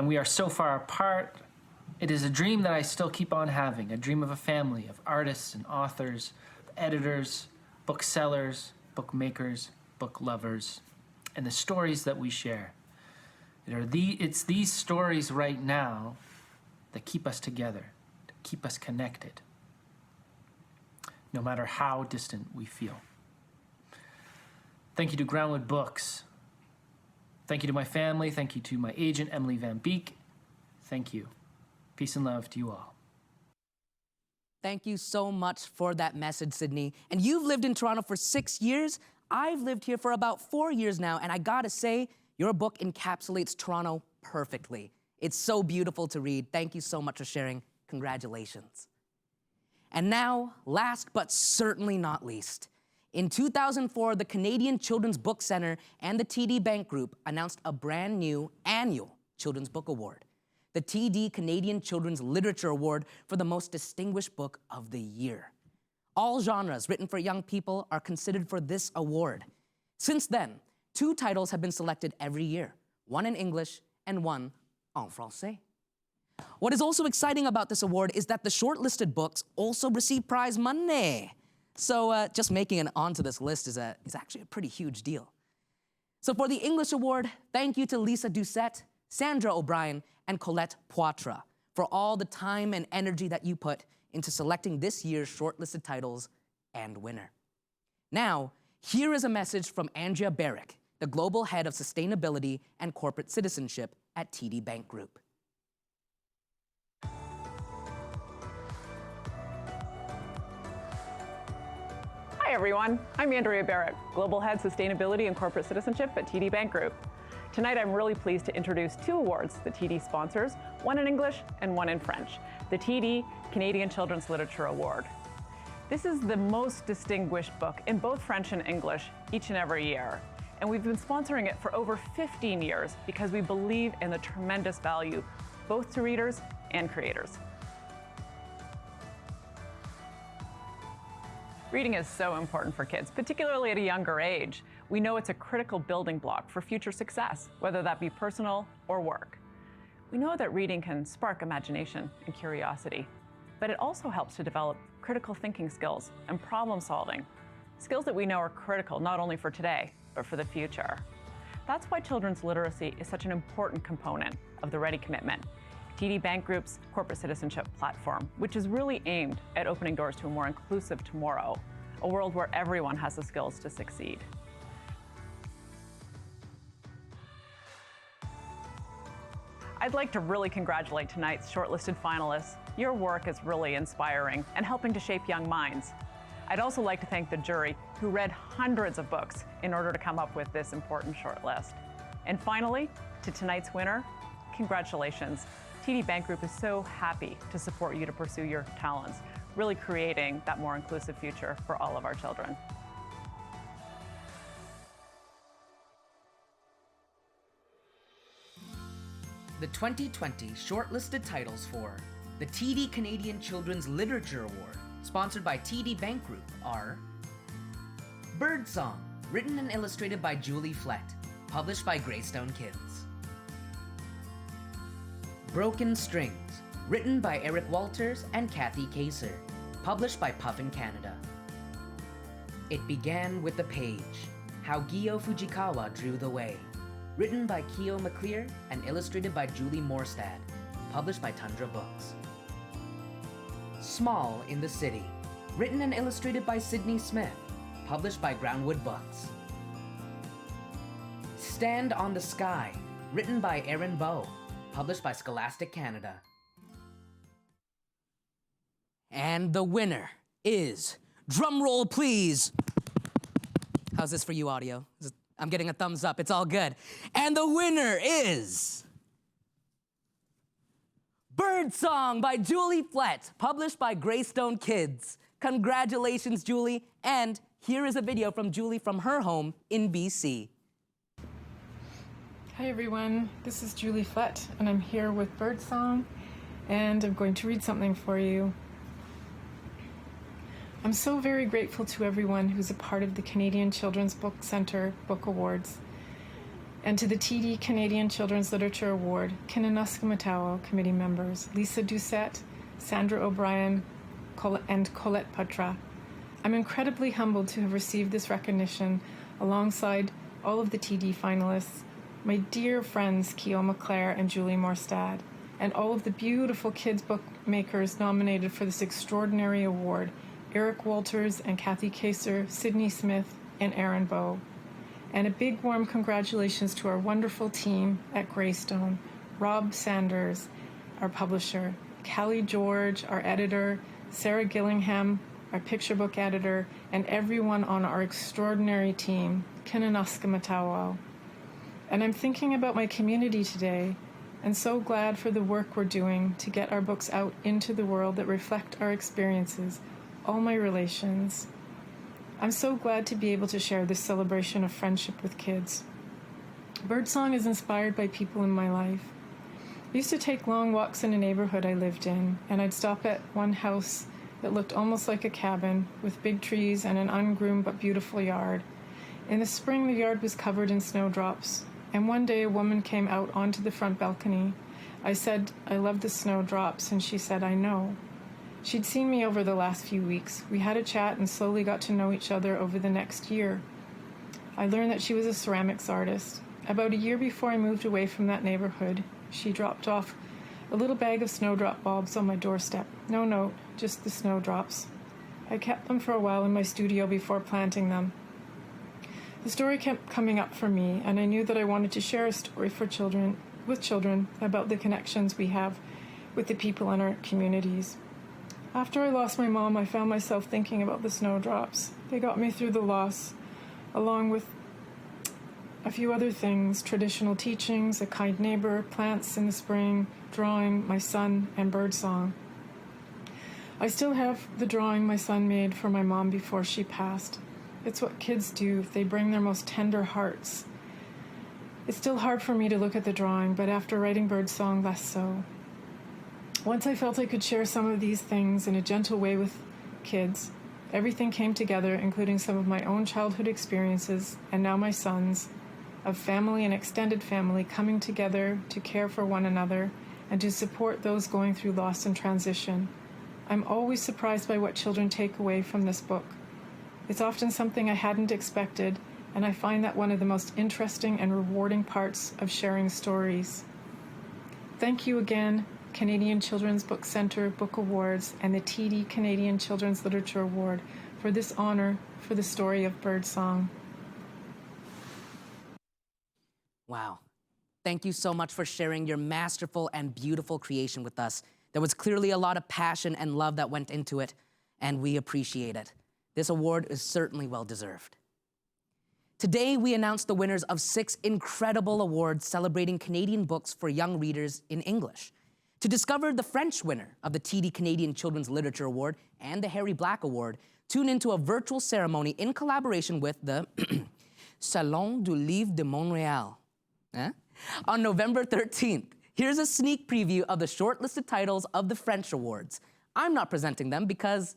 we are so far apart, it is a dream that I still keep on having, a dream of a family of artists and authors, editors, booksellers, bookmakers, book lovers, and the stories that we share. It's these stories right now that keep us together, that keep us connected, no matter how distant we feel. Thank you to Groundwood Books. Thank you to my family. Thank you to my agent, Emily Van Beek. Thank you. Peace and love to you all. Thank you so much for that message, Sydney. And you've lived in Toronto for 6 years. I've lived here for about 4 years now, and I gotta say, your book encapsulates Toronto perfectly. It's so beautiful to read. Thank you so much for sharing. Congratulations. And now, last but certainly not least, in 2004, the Canadian Children's Book Centre and the TD Bank Group announced a brand new annual Children's Book Award, the TD Canadian Children's Literature Award for the most distinguished book of the year. All genres written for young people are considered for this award. Since then, 2 titles have been selected every year, one in English and one en français. What is also exciting about this award is that the shortlisted books also receive prize money. So just making it onto this list is actually a pretty huge deal. So for the English award, thank you to Lisa Doucette, Sandra O'Brien, and Colette Poitras for all the time and energy that you put into selecting this year's shortlisted titles and winner. Now, here is a message from Andrea Barrick, the Global Head of Sustainability and Corporate Citizenship at TD Bank Group. Hi everyone, I'm Andrea Barrett, Global Head Sustainability and Corporate Citizenship at TD Bank Group. Tonight I'm really pleased to introduce 2 awards that TD sponsors, one in English and one in French, the TD Canadian Children's Literature Award. This is the most distinguished book in both French and English each and every year. And we've been sponsoring it for over 15 years because we believe in the tremendous value both to readers and creators. Reading is so important for kids, particularly at a younger age. We know it's a critical building block for future success, whether that be personal or work. We know that reading can spark imagination and curiosity, but it also helps to develop critical thinking skills and problem solving, skills that we know are critical not only for today, but for the future. That's why children's literacy is such an important component of the Ready Commitment, TD Bank Group's corporate citizenship platform, which is really aimed at opening doors to a more inclusive tomorrow, a world where everyone has the skills to succeed. I'd like to really congratulate tonight's shortlisted finalists. Your work is really inspiring and helping to shape young minds. I'd also like to thank the jury, who read hundreds of books in order to come up with this important shortlist. And finally, to tonight's winner, congratulations. TD Bank Group is so happy to support you to pursue your talents, really creating that more inclusive future for all of our children. The 2020 shortlisted titles for the TD Canadian Children's Literature Award, sponsored by TD Bank Group, are Birdsong, written and illustrated by Julie Flett, published by Greystone Kids. Broken Strings, written by Eric Walters and Kathy Kaser, published by Puffin Canada. It Began with a Page, How Gyo Fujikawa Drew the Way, written by Keo McClear and illustrated by Julie Morstad, published by Tundra Books. Small in the City, written and illustrated by Sydney Smith, published by Groundwood Books. Stand on the Sky, written by Erin Bowe, published by Scholastic Canada. And the winner is, drumroll please. How's this for you, audio? I'm getting a thumbs up, it's all good. And the winner is Birdsong by Julie Flett, published by Greystone Kids. Congratulations, Julie. And here is a video from Julie from her home in BC. Hi everyone, this is Julie Flett, and I'm here with Birdsong, and I'm going to read something for you. I'm so very grateful to everyone who's a part of the Canadian Children's Book Centre Book Awards, and to the TD Canadian Children's Literature Award, Kinnunuskimatawo committee members, Lisa Doucette, Sandra O'Brien, and Colette Patra. I'm incredibly humbled to have received this recognition alongside all of the TD finalists, my dear friends Keo McClair and Julie Morstad, and all of the beautiful kids book makers nominated for this extraordinary award, Eric Walters and Kathy Kaser, Sydney Smith, and Erin Bowe. And a big warm congratulations to our wonderful team at Greystone, Rob Sanders, our publisher, Callie George, our editor, Sarah Gillingham, our picture book editor, and everyone on our extraordinary team, Kinnunuskimatawo. And I'm thinking about my community today, and so glad for the work we're doing to get our books out into the world that reflect our experiences, all my relations. I'm so glad to be able to share this celebration of friendship with kids. Birdsong is inspired by people in my life. I used to take long walks in a neighborhood I lived in, and I'd stop at one house that looked almost like a cabin with big trees and an ungroomed but beautiful yard. In the spring, the yard was covered in snowdrops, and one day a woman came out onto the front balcony. I said, "I love the snowdrops," and she said, "I know." She'd seen me over the last few weeks. We had a chat and slowly got to know each other over the next year. I learned that she was a ceramics artist. About a year before I moved away from that neighborhood, she dropped off a little bag of snowdrop bulbs on my doorstep. No note, just the snowdrops. I kept them for a while in my studio before planting them. The story kept coming up for me, and I knew that I wanted to share a story for children, with children, about the connections we have with the people in our communities. After I lost my mom, I found myself thinking about the snowdrops. They got me through the loss, along with a few other things: traditional teachings, a kind neighbor, plants in the spring, drawing, my son, and birdsong. I still have the drawing my son made for my mom before she passed. It's what kids do. They bring their most tender hearts. It's still hard for me to look at the drawing, but after writing Birdsong, less so. Once I felt I could share some of these things in a gentle way with kids, everything came together, including some of my own childhood experiences, and now my son's, of family and extended family coming together to care for one another and to support those going through loss and transition. I'm always surprised by what children take away from this book. It's often something I hadn't expected, and I find that one of the most interesting and rewarding parts of sharing stories. Thank you again, Canadian Children's Book Centre Book Awards and the TD Canadian Children's Literature Award for this honor for the story of Birdsong. Wow. Thank you so much for sharing your masterful and beautiful creation with us. There was clearly a lot of passion and love that went into it, and we appreciate it. This award is certainly well-deserved. Today, we announced the winners of 6 incredible awards celebrating Canadian books for young readers in English. To discover the French winner of the TD Canadian Children's Literature Award and the Harry Black Award, tune into a virtual ceremony in collaboration with the Salon du Livre de Montréal. On November 13th, here's a sneak preview of the shortlisted titles of the French awards. I'm not presenting them because,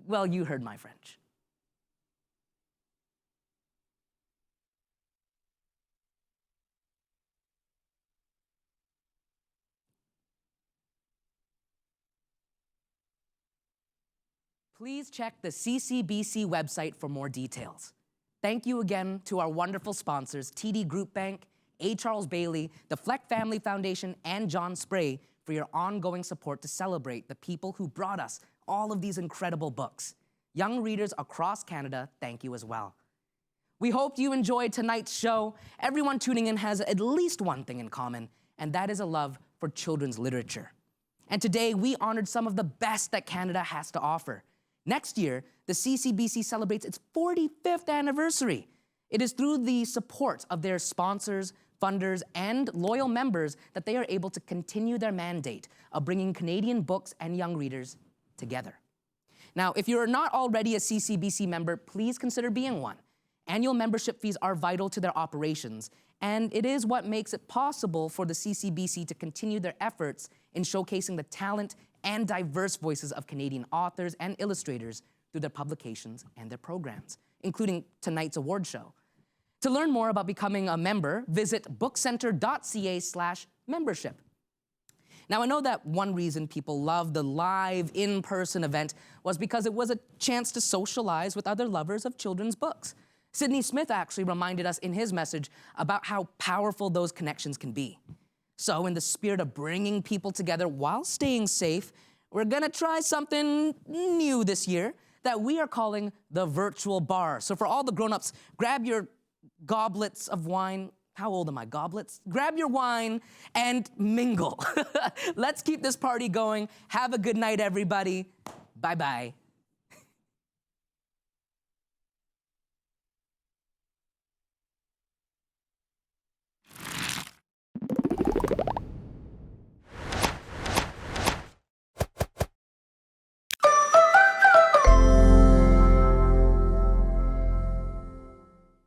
well, you heard my French. Please check the CCBC website for more details. Thank you again to our wonderful sponsors, TD Group Bank, A. Charles Baillie, the Fleck Family Foundation, and John Spray for your ongoing support to celebrate the people who brought us all of these incredible books. Young readers across Canada, thank you as well. We hope you enjoyed tonight's show. Everyone tuning in has at least one thing in common, and that is a love for children's literature. And today, we honored some of the best that Canada has to offer. Next year, the CCBC celebrates its 45th anniversary. It is through the support of their sponsors, funders, and loyal members that they are able to continue their mandate of bringing Canadian books and young readers together. Now, if you're not already a CCBC member, please consider being one. Annual membership fees are vital to their operations, and it is what makes it possible for the CCBC to continue their efforts in showcasing the talent and diverse voices of Canadian authors and illustrators through their publications and their programs, including tonight's award show. To learn more about becoming a member, visit bookcenter.ca/membership. Now, I know that one reason people love the live, in-person event was because it was a chance to socialize with other lovers of children's books. Sydney Smith actually reminded us in his message about how powerful those connections can be. So in the spirit of bringing people together while staying safe, we're gonna try something new this year that we are calling the virtual bar. So for all the grown-ups, grab your goblets of wine. How old am I? Goblets? Grab your wine and mingle. Let's keep this party going. Have a good night, everybody. Bye-bye.